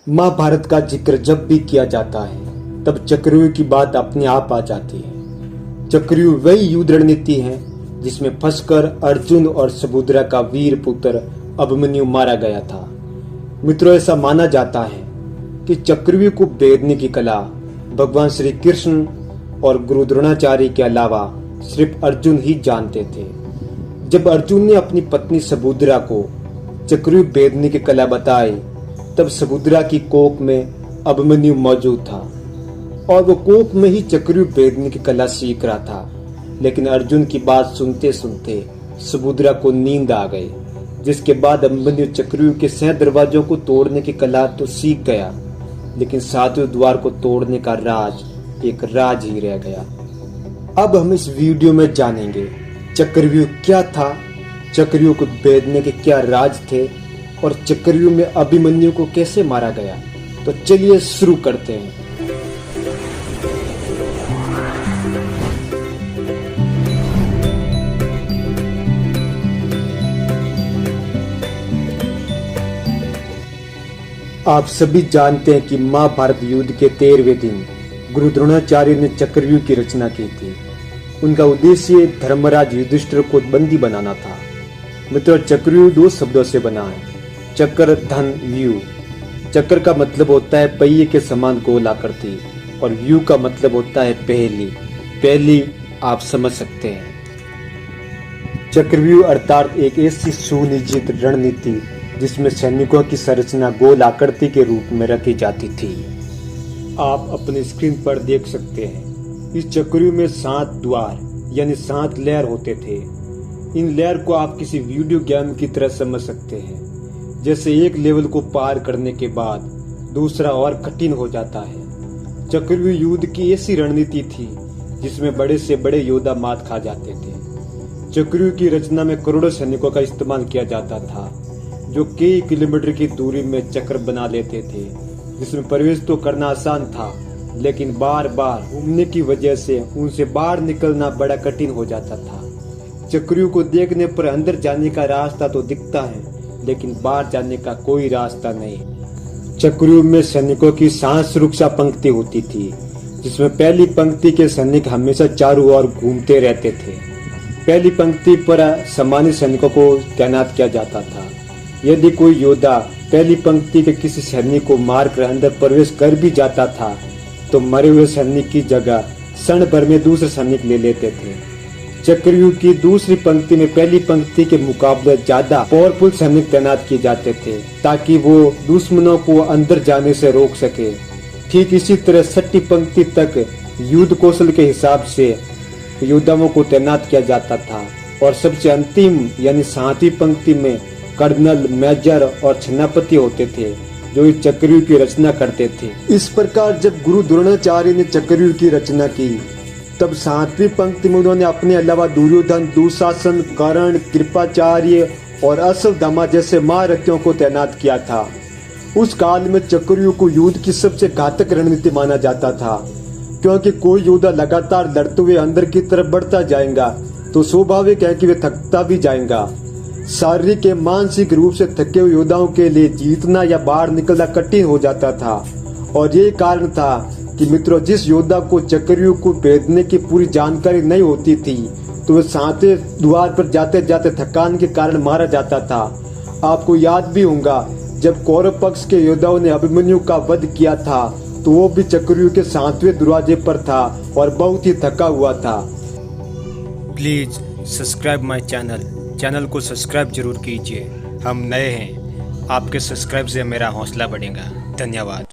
महाभारत का जिक्र जब भी किया जाता है तब चक्रव्यूह की बात अपने आप आ जाती है। चक्रव्यूह वही युद्ध रणनीति है जिसमें फंसकर अर्जुन और सुभद्रा का वीर पुत्र अभिमन्यु मारा गया था। मित्रों, ऐसा माना जाता है कि चक्रव्यूह को भेदने की कला भगवान श्री कृष्ण और गुरु द्रोणाचार्य के अलावा सिर्फ अर्जुन ही जानते थे। जब अर्जुन ने अपनी पत्नी सुभद्रा को चक्रव्यूह भेदने की कला बताई तब सुभद्रा की कोख में अभिमन्यु मौजूद था और वो कोख में ही चक्रव्यूह भेदने की कला सीख रहा था। लेकिन अर्जुन की बात सुनते सुनते सुभद्रा को नींद आ गई, जिसके बाद अभिमन्यु चक्रव्यूह के सह दरवाजों को तोड़ने की कला तो सीख गया, लेकिन सातवें द्वार को तोड़ने का राज एक राज ही रह गया। अब हम इस वीडियो में जानेंगे चक्रव्यूह क्या था, चक्रव्यूह को भेदने के क्या राज थे और चक्रव्यूह में अभिमन्यु को कैसे मारा गया। तो चलिए शुरू करते हैं। आप सभी जानते हैं कि महाभारत युद्ध के 13वें दिन गुरु द्रोणाचार्य ने चक्रव्यूह की रचना की थी। उनका उद्देश्य धर्मराज युधिष्ठिर को बंदी बनाना था। मित्रों, चक्रव्यूह 2 शब्दों से बना है, चक्र धन व्यूह। चक्र का मतलब होता है पहिए के समान गोल आकृति और व्यूह का मतलब होता है पहली आप समझ सकते हैं। चक्रव्यूह अर्थात एक ऐसी सुनियोजित रणनीति जिसमें सैनिकों की संरचना गोल आकृति के रूप में रखी जाती थी। आप अपनी स्क्रीन पर देख सकते हैं, इस चक्रव्यूह में 7 द्वार यानी 7 लेयर होते थे। इन लेयर को आप किसी वीडियो गेम की तरह समझ सकते हैं। जैसे एक लेवल को पार करने के बाद दूसरा और कठिन हो जाता है। चक्रव्यूह युद्ध की ऐसी रणनीति थी जिसमें बड़े से बड़े योद्धा मात खा जाते थे। चक्रव्यूह की रचना में करोड़ों सैनिकों का इस्तेमाल किया जाता था, जो कई किलोमीटर की दूरी में चक्र बना लेते थे, जिसमें प्रवेश तो करना आसान था, लेकिन बार बार घूमने की वजह से उनसे बाहर निकलना बड़ा कठिन हो जाता था। चक्रव्यूह को देखने पर अंदर जाने का रास्ता तो दिखता है, लेकिन बाहर जाने का कोई रास्ता नहीं। चक्रव्यूह में सैनिकों की 7 सुरक्षा पंक्ति होती थी, जिसमें पहली पंक्ति के सैनिक हमेशा चारों ओर घूमते रहते थे। पहली पंक्ति पर सामान्य सैनिकों को तैनात किया जाता था। यदि कोई योद्धा पहली पंक्ति के किसी सैनिक को मारकर अंदर प्रवेश कर भी जाता था तो मरे हुए सैनिक की जगह क्षण भर में दूसरे सैनिक ले लेते थे। चक्रव्यूह की दूसरी पंक्ति में पहली पंक्ति के मुकाबले ज्यादा पावरफुल सैनिक तैनात किए जाते थे ताकि वो दुश्मनों को अंदर जाने से रोक सके। ठीक इसी तरह छठी पंक्ति तक युद्ध कौशल के हिसाब से योद्धाओं को तैनात किया जाता था और सबसे अंतिम यानी 7वीं पंक्ति में कर्नल, मेजर और सेनापति होते थे जो इस चक्रव्यूह की रचना करते थे। इस प्रकार जब गुरु द्रोणाचार्य ने चक्रव्यूह की रचना की तब 7वीं पंक्ति में उन्होंने अपने अलावा दुर्योधन, दुशासन, कर्ण, कृपाचार्य और अश्वत्थामा जैसे महारथियों को तैनात किया था। उस काल में चक्रव्यूह को युद्ध की सबसे घातक रणनीति माना जाता था, क्योंकि कोई योद्धा लगातार लड़ते हुए अंदर की तरफ बढ़ता जाएगा तो स्वाभाविक है कि वे थकता भी जाएगा। शारीरिक एवं मानसिक रूप से थके हुए योद्धाओं के लिए जीतना या बाहर निकलना कठिन हो जाता था और यही कारण था कि मित्रों, जिस योद्धा को चक्रव्यूह को भेदने की पूरी जानकारी नहीं होती थी तो वह 7वें द्वार पर जाते जाते थकान के कारण मारा जाता था। आपको याद भी होगा जब कौरव पक्ष के योद्धाओं ने अभिमन्यु का वध किया था तो वो भी चक्रव्यूह के 7वें दरवाजे पर था और बहुत ही थका हुआ था। प्लीज सब्सक्राइब माय चैनल को सब्सक्राइब जरूर कीजिए। हम नए हैं, आपके सब्सक्राइब से मेरा हौसला बढ़ेगा। धन्यवाद।